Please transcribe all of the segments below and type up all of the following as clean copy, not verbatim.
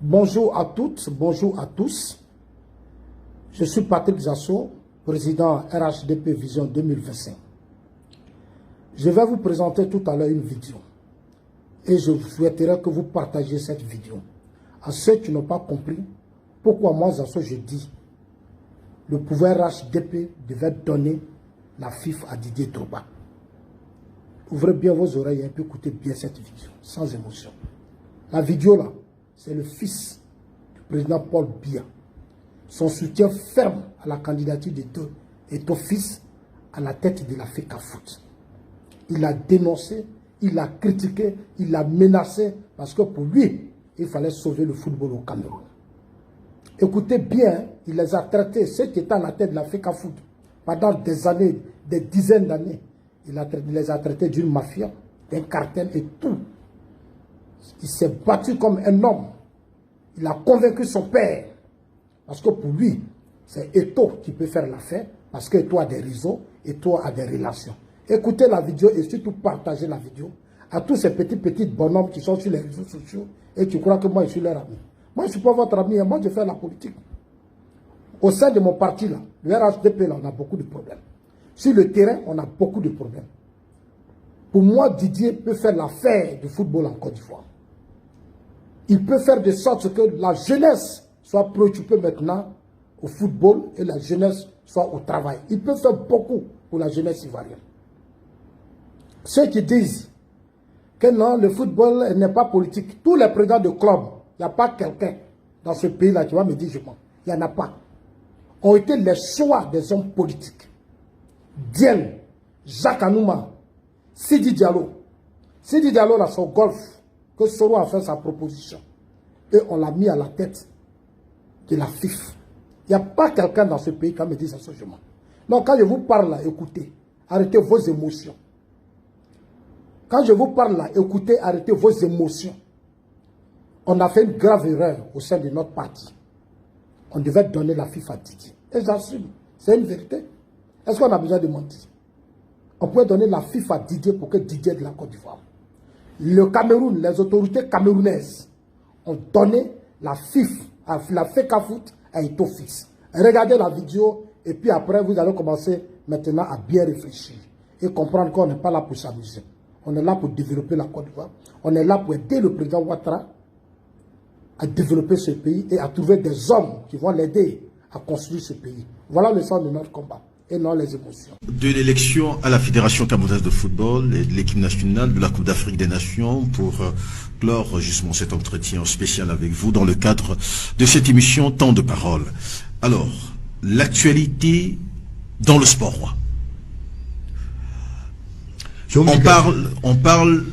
Bonjour à toutes, bonjour à tous. Je suis Patrick Zasso, président RHDP Vision 2025. Je vais vous présenter tout à l'heure une vidéo. Et je souhaiterais que vous partagiez cette vidéo. À ceux qui n'ont pas compris pourquoi moi, Zasso, je dis le pouvoir RHDP devait donner la FIF à Didier Drogba. Ouvrez bien vos oreilles et écoutez bien cette vidéo, sans émotion. La vidéo là, c'est le fils du président Paul Biya. Son soutien ferme à la candidature de fils à la tête de la FECAFOOT. Il a dénoncé, il a critiqué, il a menacé, parce que pour lui, il fallait sauver le football au Cameroun. Écoutez bien, il les a traités, ceux qui étaient à la tête de la FECAFOOT, pendant des années, des dizaines d'années. Il les a traités d'une mafia, d'un cartel et tout. Il s'est battu comme un homme. Il a convaincu son père. Parce que pour lui, c'est Eto'o qui peut faire l'affaire. Parce que Eto'o a des réseaux, Eto'o a des relations. Écoutez la vidéo et surtout partagez la vidéo à tous ces petits bonhommes qui sont sur les réseaux sociaux et qui croient que moi je suis leur ami. Moi je ne suis pas votre ami, moi je fais la politique. Au sein de mon parti là, le RHDP là, on a beaucoup de problèmes. Sur le terrain, on a beaucoup de problèmes. Pour moi, Didier peut faire l'affaire du football en Côte d'Ivoire. Il peut faire de sorte que la jeunesse soit préoccupée maintenant au football et la jeunesse soit au travail. Il peut faire beaucoup pour la jeunesse ivoirienne. Ceux qui disent que non, le football n'est pas politique, tous les présidents de club, il n'y a pas quelqu'un dans ce pays-là qui va me dire je mens. Il n'y en a pas. Ont été les choix des hommes politiques. Diène, Jacques Anouma, Sidi Diallo. Sidi Diallo a son golf, que Soro a fait sa proposition. Et on l'a mis à la tête de la FIF. Il n'y a pas quelqu'un dans ce pays qui me dit ça sérieusement. Donc quand je vous parle là, écoutez, arrêtez vos émotions. Quand je vous parle là, écoutez, arrêtez vos émotions. On a fait une grave erreur au sein de notre parti. On devait donner la FIF à Didier. Et j'assume, c'est une vérité. Est-ce qu'on a besoin de mentir? On peut donner la FIF à Didier pour que Didier de la Côte d'Ivoire. Le Cameroun, les autorités camerounaises ont donné la FIF, la FECAFOOT à Eto'o Fils. Regardez la vidéo et puis après vous allez commencer maintenant à bien réfléchir et comprendre qu'on n'est pas là pour s'amuser. On est là pour développer la Côte d'Ivoire. On est là pour aider le président Ouattara à développer ce pays et à trouver des hommes qui vont l'aider à construire ce pays. Voilà le sens de notre combat et non les émotions. De l'élection à la Fédération camerounaise de football et de l'équipe nationale de la Coupe d'Afrique des Nations pour clore justement cet entretien spécial avec vous dans le cadre de cette émission Temps de parole. Alors, l'actualité dans le sport roi. On parle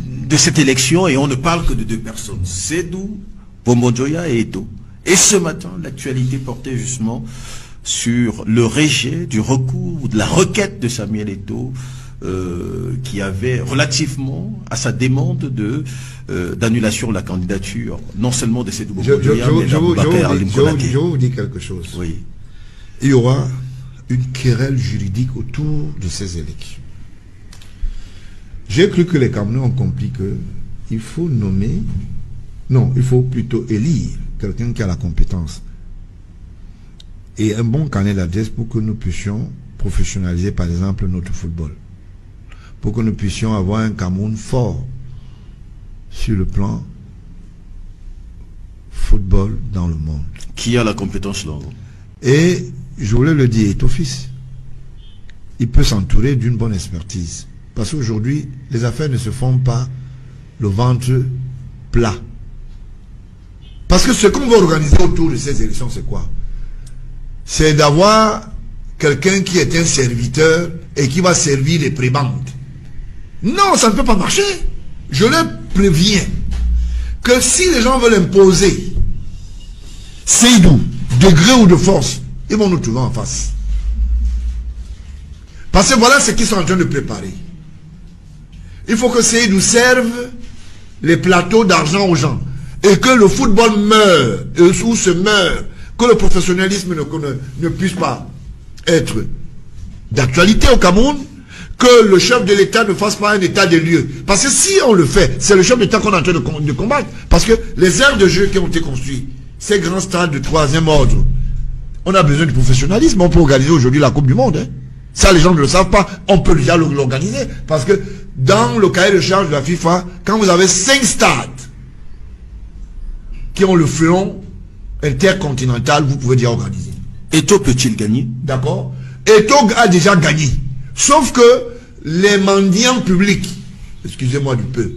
de cette élection et on ne parle que de deux personnes, Sédou, Bombodjoya et Eto'o. Et ce matin, l'actualité portait justement sur le rejet du recours, de la requête de Samuel Eto'o, qui avait relativement à sa demande d'annulation de la candidature, non seulement de Sédou Bombodjoya, mais d'Aboubacar Alim Konaté. Je vais vous dire quelque chose. Oui. Il y aura une querelle juridique autour de ces élections. J'ai cru que les Camerounais ont compris qu'il faut nommer, non, il faut plutôt élire quelqu'un qui a la compétence et un bon carnet d'adresse pour que nous puissions professionnaliser par exemple notre football, pour que nous puissions avoir un Cameroun fort sur le plan football dans le monde. Qui a la compétence là? Et je voulais le dire, Eto'o Fils, il peut s'entourer d'une bonne expertise. Parce qu'aujourd'hui, les affaires ne se font pas le ventre plat. Parce que ce qu'on va organiser autour de ces élections, c'est quoi? C'est d'avoir quelqu'un qui est un serviteur et qui va servir les prébendes. Non, ça ne peut pas marcher. Je les préviens que si les gens veulent imposer Seydou, de gré ou de force, ils vont nous trouver en face. Parce que voilà ce qu'ils sont en train de préparer. Il faut que Seydou serve les plateaux d'argent aux gens. Et que le football meure, ou se meure, que le professionnalisme ne puisse pas être d'actualité au Cameroun, que le chef de l'État ne fasse pas un état des lieux. Parce que si on le fait, c'est le chef de l'État qu'on est en train de combattre. Parce que les aires de jeu qui ont été construites, ces grands stades de troisième ordre, on a besoin du professionnalisme. On peut organiser aujourd'hui la Coupe du Monde. Hein. Ça, les gens ne le savent pas. On peut déjà l'organiser. Parce que dans le cahier de charge de la FIFA, quand vous avez 5 stades qui ont le flanc intercontinental, vous pouvez déjà organiser. Eto'o peut-il gagner? D'accord. Eto'o a déjà gagné. Sauf que les mendiants publics, excusez-moi du peu,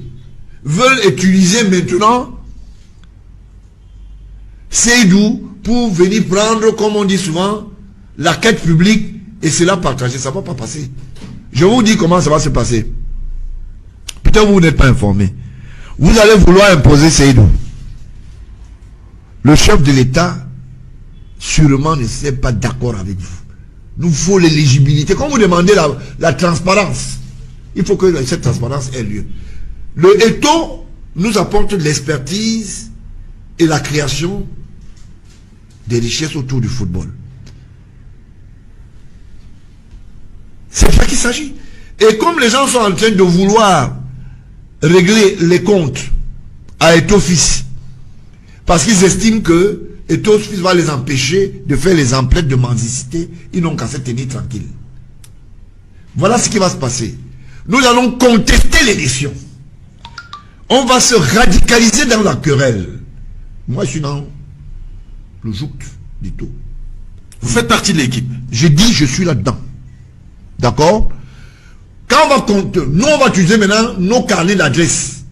veulent utiliser maintenant Seydou pour venir prendre, comme on dit souvent, la quête publique et cela partager. Ça ne va pas passer. Je vous dis comment ça va se passer. Peut-être vous n'êtes pas informé. Vous allez vouloir imposer Seydou. Le chef de l'État, sûrement, ne serait pas d'accord avec vous. Nous faut l'éligibilité. Quand vous demandez la transparence, il faut que cette transparence ait lieu. Le Eto'o nous apporte l'expertise et la création des richesses autour du football. C'est de ça qu'il s'agit. Et comme les gens sont en train de vouloir régler les comptes à Eto'o Fils, parce qu'ils estiment que Eto'o Fils va les empêcher de faire les emplettes de mendicité, ils n'ont qu'à se tenir tranquilles. Voilà ce qui va se passer. Nous allons contester l'élection. On va se radicaliser dans la querelle. Moi, je suis dans le joug d'Eto'o. Vous faites partie de l'équipe. Je dis, je suis là-dedans. D'accord? Quand on va compter, nous, on va utiliser maintenant nos carnets d'adresse.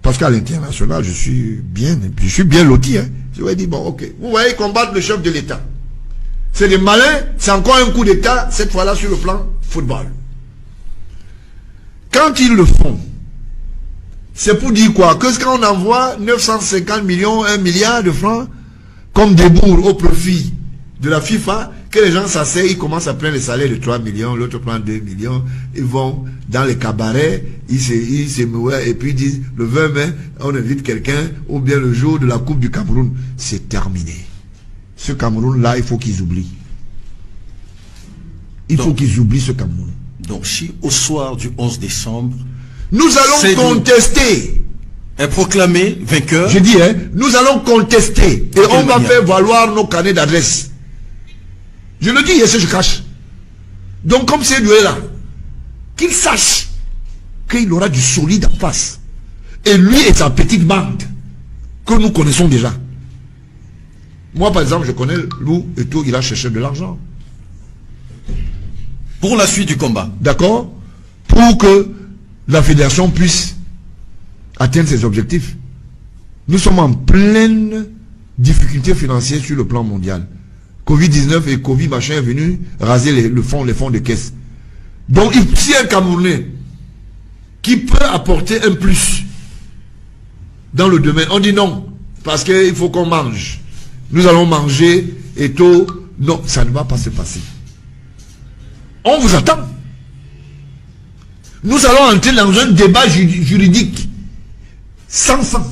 Parce qu'à l'international, je suis bien loti. Hein. Je vais dire, bon, ok. Vous voyez combattre le chef de l'État. C'est des malins, c'est encore un coup d'État, cette fois-là sur le plan football. Quand ils le font, c'est pour dire quoi? Que quand on envoie 950 millions, 1 milliard de francs, comme débours au profit de la FIFA, que les gens s'asseyent, ils commencent à prendre les salaires de 3 millions, l'autre prend 2 millions, ils vont dans les cabarets, ils se mouillent et puis ils disent, le 20 mai, on invite quelqu'un, ou bien le jour de la Coupe du Cameroun. C'est terminé. Ce Cameroun-là, il faut qu'ils oublient. Il faut qu'ils oublient ce Cameroun. Donc, si au soir du 11 décembre, nous allons contester. Est proclamé vainqueur. Je dis, hein, nous allons contester. Et on va faire valoir nos carnets d'adresse. Je le dis, et ce je cache. Donc, comme c'est lui là, qu'il sache qu'il aura du solide en face. Et lui et sa petite bande, que nous connaissons déjà. Moi, par exemple, je connais Lou et tout, il a cherché de l'argent. Pour la suite du combat. D'accord? Pour que la fédération puisse atteindre ses objectifs. Nous sommes en pleine difficulté financière sur le plan mondial. Covid-19 et Covid machin est venu raser les fonds de caisse. Donc, si un Camerounais qui peut apporter un plus dans le domaine, on dit non, parce qu'il faut qu'on mange. Nous allons manger et tout. Non, ça ne va pas se passer. On vous attend. Nous allons entrer dans un débat juridique sans fin.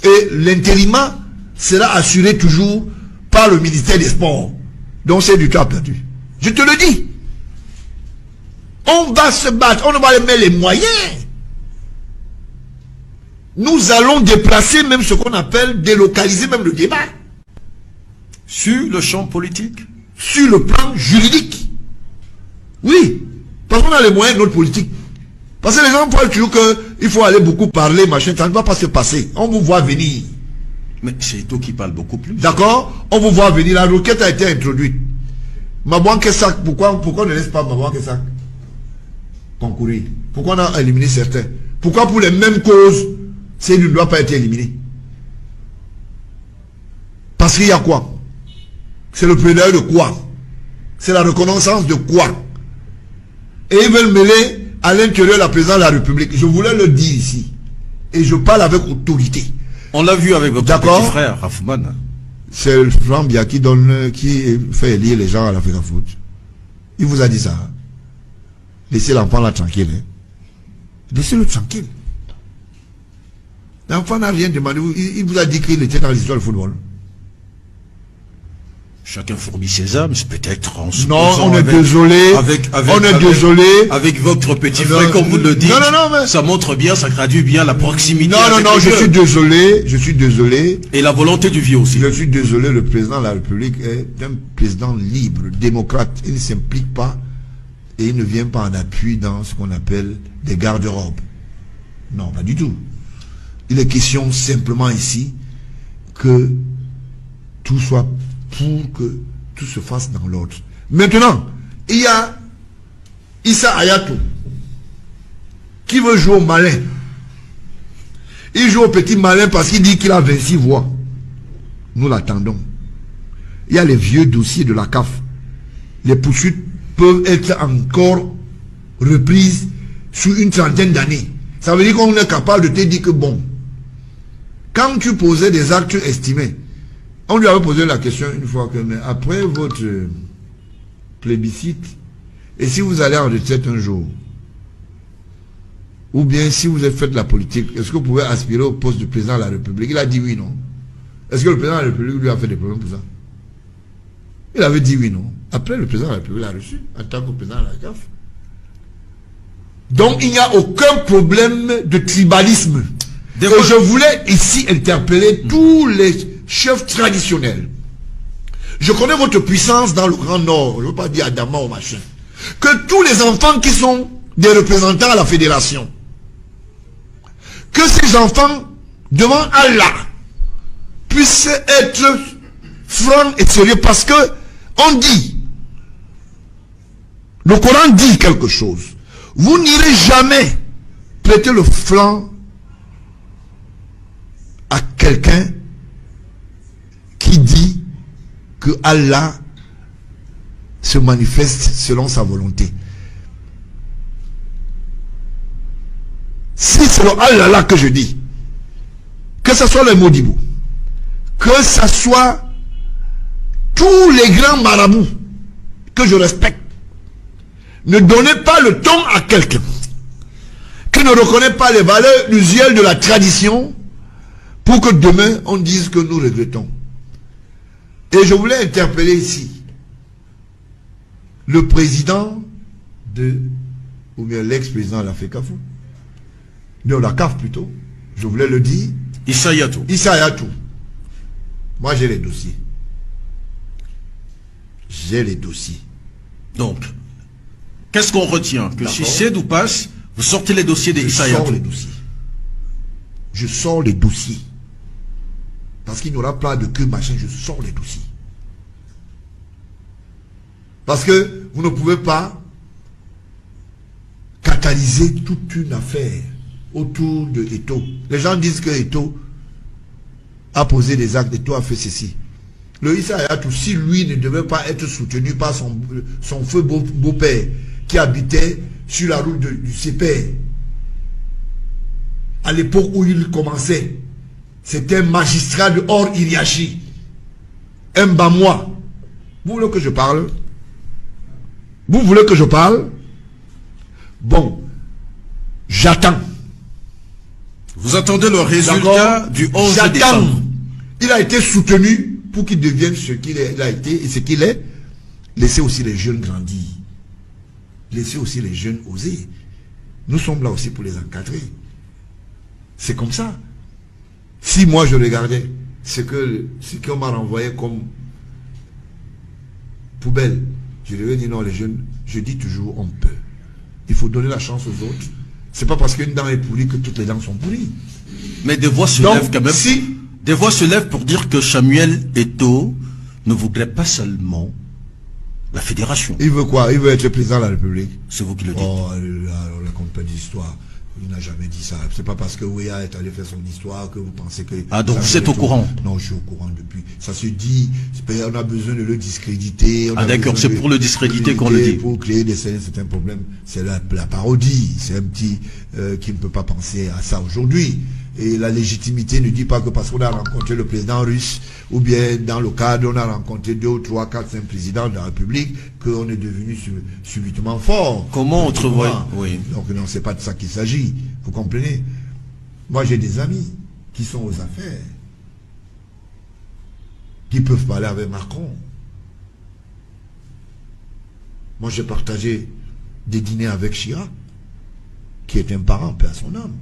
Et l'intérim sera assuré toujours par le ministère des Sports. Donc c'est du temps perdu. Je te le dis. On va se battre. On va mettre les moyens. Nous allons déplacer même ce qu'on appelle délocaliser même le débat. Sur le champ politique? Sur le plan juridique. Oui. Parce qu'on a les moyens de notre politique. Parce que les gens pensent toujours qu'il faut aller beaucoup parler, machin. Ça ne va pas se passer. On vous voit venir. Mais c'est toi qui parle beaucoup plus. D'accord? On vous voit venir. La requête a été introduite. Mabouan Kessak, pourquoi on ne laisse pas Mabouan Kessak concourir? Pourquoi on a éliminé certains? Pourquoi pour les mêmes causes, il ne doit pas être éliminé? Parce qu'il y a quoi? C'est le plaidoyer de quoi? C'est la reconnaissance de quoi? Et ils veulent mêler à l'intérieur la présidence de la République. Je voulais le dire ici. Et je parle avec autorité. On l'a vu avec votre petit frère, Rafoumane. C'est le Franck Bia qui fait élire les gens à l'Afrique Foot. Il vous a dit ça. Laissez l'enfant là tranquille. Hein. Laissez-le tranquille. L'enfant n'a rien demandé. Il vous a dit qu'il était dans l'histoire du football. Chacun fournit ses âmes, c'est peut-être en se Non, posant on est avec, désolé. on est désolé. Avec votre petit frère, comme vous le dites. Non, mais... ça montre bien, ça traduit bien la proximité. Non, je suis désolé. Et la volonté du vieux aussi. Je suis désolé, le président de la République est un président libre, démocrate. Il ne s'implique pas et il ne vient pas en appui dans ce qu'on appelle des garde-robes. Non, pas du tout. Il est question simplement ici que tout soit pour que tout se fasse dans l'ordre. Maintenant, il y a Issa Hayatou qui veut jouer au malin. Il joue au petit malin parce qu'il dit qu'il a 26 voix. Nous l'attendons. Il y a les vieux dossiers de la CAF. Les poursuites peuvent être encore reprises sous une trentaine d'années. Ça veut dire qu'on est capable de te dire que bon, quand tu posais des actes estimés, on lui avait posé la question une fois que, mais après votre plébiscite, et si vous allez en retraite un jour, ou bien si vous avez fait de la politique, est-ce que vous pouvez aspirer au poste de président de la République? Il a dit oui, non. Est-ce que le président de la République lui a fait des problèmes pour ça? Il avait dit oui, non. Après, le président de la République l'a reçu en tant que président de la CAF. Donc, il n'y a aucun problème de tribalisme. Et je voulais ici interpeller tous les chefs traditionnels. Je connais votre puissance dans le Grand Nord. Je ne veux pas dire Adama ou machin. Que tous les enfants qui sont des représentants à la fédération, que ces enfants, devant Allah, puissent être francs et sérieux, parce que on dit, le Coran dit quelque chose. Vous n'irez jamais prêter le flanc à quelqu'un qui dit que Allah se manifeste selon sa volonté. Si c'est le Allah là que je dis, que ce soit les Modibou, que ce soit tous les grands marabouts que je respecte, ne donnez pas le ton à quelqu'un qui ne reconnaît pas les valeurs usuelles de la tradition pour que demain on dise que nous regrettons. Et je voulais interpeller ici le président ou bien l'ex-président de la FECAFO, de la CAF plutôt, je voulais le dire, Issa Hayatou. Issa Hayatou. Moi j'ai les dossiers. J'ai les dossiers. Donc, qu'est-ce qu'on retient? Que si Cédou passe, vous sortez les dossiers des Issa Hayatou. Je sors les dossiers. Je sors les dossiers. Parce qu'il n'y aura pas de queue machin, je sors les dossiers. Parce que vous ne pouvez pas catalyser toute une affaire autour de Eto'o. Les gens disent que Eto'o a posé des actes, Eto'o a fait ceci. Le Issa Hayatou, si lui ne devait pas être soutenu par son feu beau-père qui habitait sur la route du CPR, à l'époque où il commençait, c'était un magistrat de Or Iriachi, un Bamois. Vous voulez que je parle? Vous voulez que je parle? Bon, j'attends. Vous attendez le résultat du 11 décembre. Il a été soutenu pour qu'il devienne ce qu'il a été et ce qu'il est. Laissez aussi les jeunes grandir. Laissez aussi les jeunes oser. Nous sommes là aussi pour les encadrer. C'est comme ça. Si moi je regardais ce qu'on m'a renvoyé comme poubelle, je devais dire non, les jeunes, je dis toujours on peut. Il faut donner la chance aux autres. C'est pas parce qu'une dent est pourrie que toutes les dents sont pourries. Mais des voix se lèvent quand même. Des voix se lèvent pour dire que Samuel Eto'o ne voudrait pas seulement la fédération. Il veut quoi? Il veut être président de la République. C'est vous qui le dites. Oh, on raconte pas d'histoire. Il n'a jamais dit ça. C'est pas parce que Ouéa est allé faire son histoire que vous pensez que... Ah, donc vous êtes au courant? Non, je suis au courant depuis. Ça se dit, on a besoin de le discréditer. Ah d'accord, c'est pour le discréditer qu'on le dit. Pour créer certains problèmes. C'est la parodie. C'est un petit qui ne peut pas penser à ça aujourd'hui. Et la légitimité ne dit pas que parce qu'on a rencontré le président russe, ou bien dans le cadre, on a rencontré 2 ou 3, 4, 5 présidents de la République, qu'on est devenu subitement fort. Comment autrement? Oui. Donc non, c'est pas de ça qu'il s'agit. Vous comprenez? Moi, j'ai des amis qui sont aux affaires, qui peuvent parler avec Macron. Moi, j'ai partagé des dîners avec Chirac, qui est un parent, paix à son âme.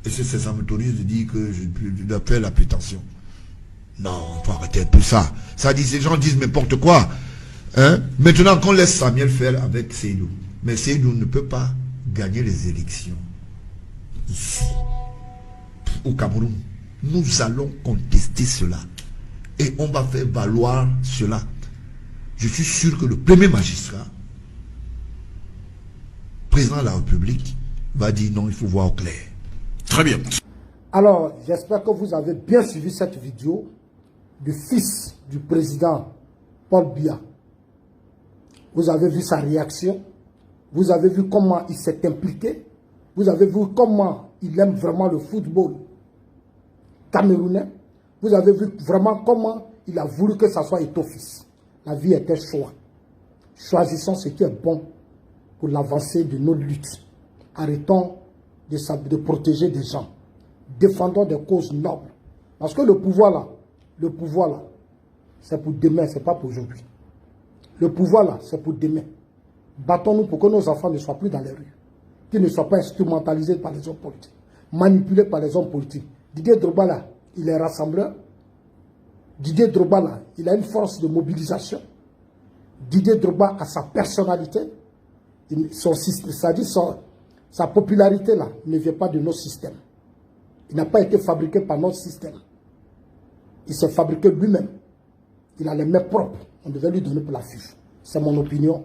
Et ça m'autorise de dire que je dois faire la prétention. Non, il faut arrêter un peu ça. Ça dit, ces gens disent n'importe quoi. Hein? Maintenant, qu'on laisse Samuel faire avec Seydou. Mais Seydou ne peut pas gagner les élections ici, au Cameroun. Nous allons contester cela. Et on va faire valoir cela. Je suis sûr que le premier magistrat, président de la République, va dire non, il faut voir au clair. Très bien. Alors, j'espère que vous avez bien suivi cette vidéo du fils du président Paul Biya. Vous avez vu sa réaction. Vous avez vu comment il s'est impliqué. Vous avez vu comment il aime vraiment le football camerounais. Vous avez vu vraiment comment il a voulu que ça soit Eto'o-Fils. La vie est un choix. Choisissons ce qui est bon pour l'avancée de nos luttes. Arrêtons de protéger des gens. Défendons des causes nobles. Parce que le pouvoir là, c'est pour demain, ce n'est pas pour aujourd'hui. Le pouvoir là, c'est pour demain. Battons-nous pour que nos enfants ne soient plus dans les rues. Qu'ils ne soient pas instrumentalisés par les hommes politiques. Manipulés par les hommes politiques. Didier Drogba là, il est rassembleur. Didier Drogba là, il a une force de mobilisation. Didier Drogba a sa personnalité. Sa popularité là ne vient pas de nos systèmes. Il n'a pas été fabriqué par notre système. Il s'est fabriqué lui-même. Il a les mains propres. On devait lui donner pour la fiche. C'est mon opinion.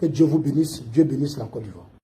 Que Dieu vous bénisse. Dieu bénisse la Côte d'Ivoire.